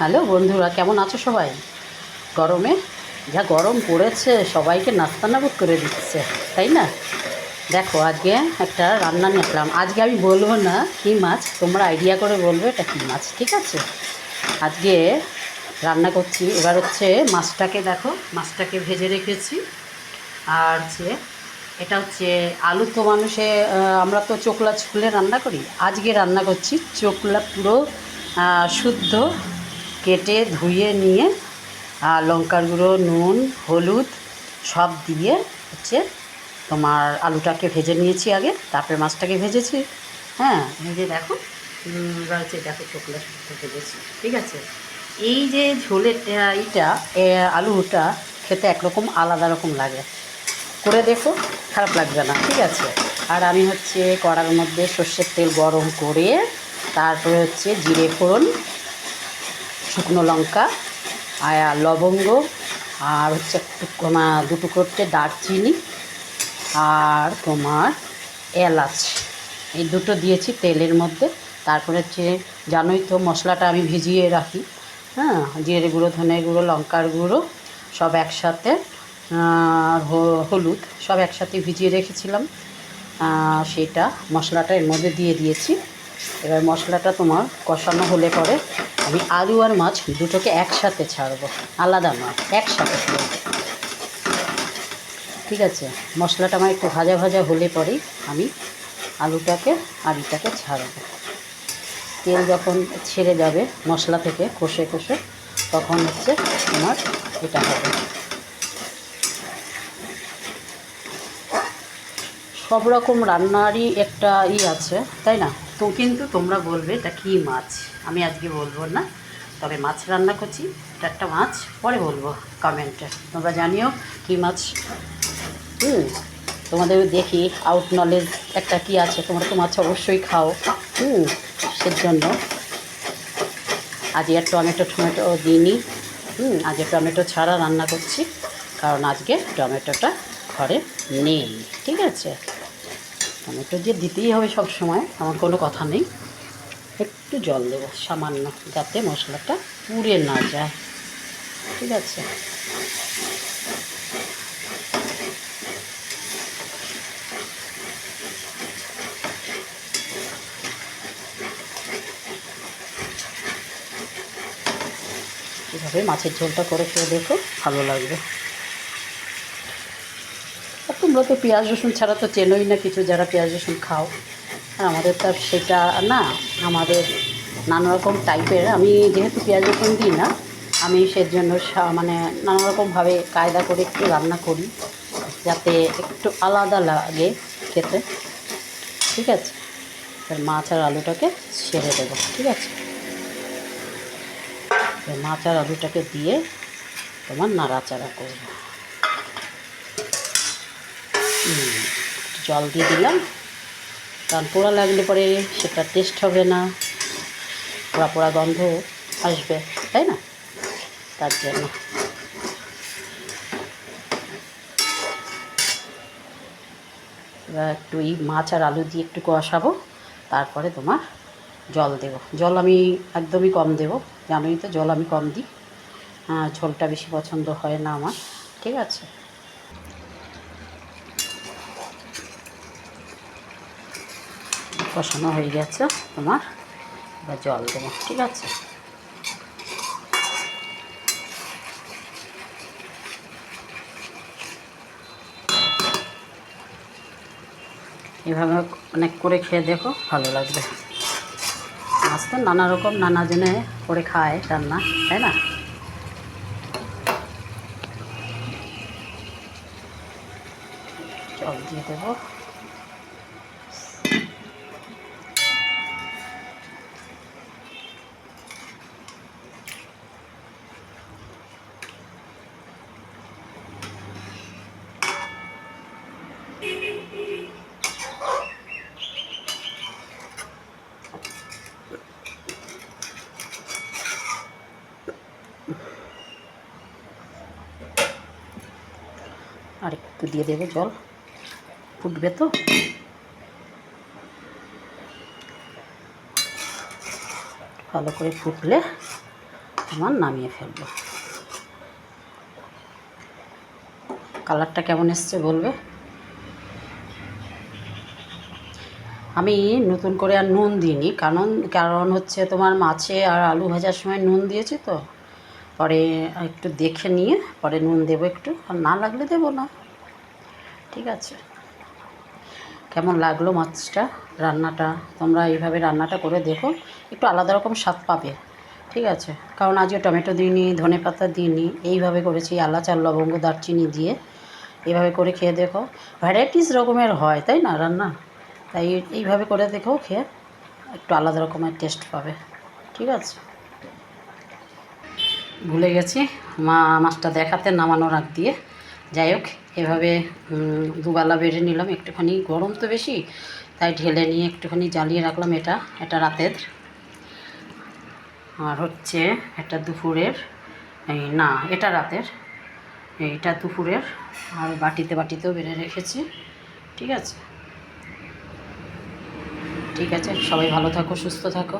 Hello বন্ধুরা, কেমন আছো সবাই? গরমে যা গরম পড়েছে, সবাইকে নাস্তানাবুদ করে দিচ্ছে, তাই না? দেখো, আজকে একটা রান্না নিয়ে আসলাম। আজকে আমি বলবো না কী মাছ, তোমরা আইডিয়া করে বলবে এটা কী মাছ, ঠিক আছে? আজকে রান্না করছি। এবার হচ্ছে মাছটাকে দেখো, মাছটাকে ভেজে রেখেছি। আর হচ্ছে এটা হচ্ছে আলু। তো মানুষে আমরা তো চোকলা ছুলে রান্না করি, আজকে রান্না করছি চোকলা পুরো শুদ্ধ কেটে ধুয়ে নিয়ে লঙ্কার গুঁড়ো, নুন, হলুদ সব দিয়ে হচ্ছে তোমার আলুটাকে ভেজে নিয়েছি আগে, তারপরে মাছটাকে ভেজেছি। হ্যাঁ, ভেজে দেখো, এবার হচ্ছে দেখো চোকলা শুদ্ধ ভেজেছি, ঠিক আছে? এই যে ঝোলের এইটা আলুটা খেতে একরকম আলাদা রকম লাগে, করে দেখো, খারাপ লাগবে না, ঠিক আছে? আর আমি হচ্ছে কড়ার মধ্যে সর্ষের তেল গরম করে তারপরে হচ্ছে জিরে ফোড়ন, শুকনো লঙ্কা আর লবঙ্গ, আর হচ্ছে দুটো করতে দারচিনি, আর তোমার এলাচ, এই দুটো দিয়েছি তেলের মধ্যে। তারপরে হচ্ছে জানোই তো মশলাটা আমি ভিজিয়ে রাখি। হ্যাঁ, জিরে গুঁড়ো, ধনে গুঁড়ো, লঙ্কার গুঁড়ো সব একসাথে, আর হলুদ সব একসাথে ভিজিয়ে রেখেছিলাম। সেটা মশলাটা এর মধ্যে দিয়ে দিয়েছি। এবার মশলাটা তোমার কষানো হলে পরে আমি আলু আর মাছ দুটোকে একসাথে ছাড়বো, আলাদা নয়, একসাথে ছাড়বো, ঠিক আছে? মশলাটা আমার একটু ভাজা ভাজা হলে পরেই আমি আলুটাকে আর এটাকে ছাড়বো। তেল যখন ছেড়ে যাবে মশলা থেকে কষে কষে, তখন হচ্ছে তোমার এটা হবে। সব রকম রান্নারই একটা আছে, তাই না? তো কিন্তু তোমরা বলবে এটা কী মাছ, আমি আজকে বলবো না, তবে মাছ রান্না করছি, এটা একটা মাছ, পরে বলবো কমেন্টে, তোমরা জানিও কী মাছ। তোমাদের দেখি আউট নলেজ একটা কি আছে, তোমরা তো মাছ অবশ্যই খাও। সেজন্য আজকে টমেটো দিইনি। আজকে টমেটো ছাড়া রান্না করছি, কারণ আজকে টমেটোটা ঘরে নেই, ঠিক আছে? টমেটো যে দিতেই হবে সব সময় আমার কোনো কথা নেই। একটু জল দেবো সামান্য, যাতে মশলাটা পুড়ে না যায়, ঠিক আছে? এভাবে মাছের ঝোলটা করে খেয়ে দেখো, ভালো লাগবে। আর তোমরা তো পেঁয়াজ রসুন ছাড়া তো চেনোই না কিছু, যারা পেঁয়াজ রসুন খাও। আর আমাদের তো সেটা না, আমাদের নানা রকম টাইপের, আমি যেহেতু পেঁয়াজ রসুন দিই না, আমি সেজন্য মানে নানা রকমভাবে কায়দা করে একটু রান্না করি, যাতে একটু আলাদা লাগে খেতে, ঠিক আছে? এবার মাছ আর আলুটাকে ছেড়ে দেবো, ঠিক আছে? মাছ আর আলুটাকে দিয়ে তোমার নাড়াচাড়া করবো। জল দিয়ে দিলাম, কারণ পোড়া লাগলে পরে সেটা টেস্ট হবে না, পোড়া পোড়া গন্ধ আসবে, তাই না? তার জন্য এবার একটু এই মাছ আর আলু দিয়ে একটু কষাবো, তারপরে তোমার জল দেব। জল আমি একদমই কম দেব, জানোই তো জল আমি কম দিই, ঝোলটা বেশি পছন্দ হয় না আমার, ঠিক আছে? কষানো হয়ে গেছে তোমার, এবার জল দেবো, ঠিক আছে? এভাবে অনেক করে খেয়ে দেখো, ভালো লাগবে। মাছ তো নানা রকম নানা জনে করে খায় রান্না, তাই না? জল দিয়ে দেবো। আর একটু দিয়ে দেবো জল, ফুটবে তো। ভালো করে ফুটলে তোমার নামিয়ে ফেলবো। কালারটা কেমন এসছে বলবে। আমি নতুন করে আর নুন দিইনি, কারণ হচ্ছে তোমার মাছে আর আলু ভাজার সময় নুন দিয়েছি তো, পরে একটু দেখে নিয়ে পরে নুন দেবো একটু, আর না লাগলে দেবো না। ঠিক আছে, কেমন লাগলো মাছটা রান্নাটা, তোমরা এইভাবে রান্নাটা করে দেখো, একটু আলাদা রকম স্বাদ পাবে। ঠিক আছে, কারণ আজকে টমেটো দিইনি, ধনে পাতা দিইনি, এইভাবে করেছি এলাচ আর লবঙ্গ দারচিনি দিয়ে। এইভাবে করে খেয়ে দেখো, ভ্যারাইটিস রকমের হয় তাই না রান্না, তাই এইভাবে করে দেখো, খেয়ে একটু আলাদা রকমের টেস্ট পাবে। ঠিক আছে, ভুলে গেছি মাছটা দেখাতে নামানোর আগ দিয়ে। যাই হোক, এভাবে দুবেলা বেড়ে নিলাম, একটুখানি গরম তো বেশি, তাই ঢেলে নিয়ে একটুখানি জ্বালিয়ে রাখলাম। এটা রাতের, আর হচ্ছে এটা দুপুরের, না এটা রাতের, এইটা দুপুরের, আর বাটিতেও বেড়ে রেখেছি। ঠিক আছে, ঠিক আছে, সবাই ভালো থাকো, সুস্থ থাকো।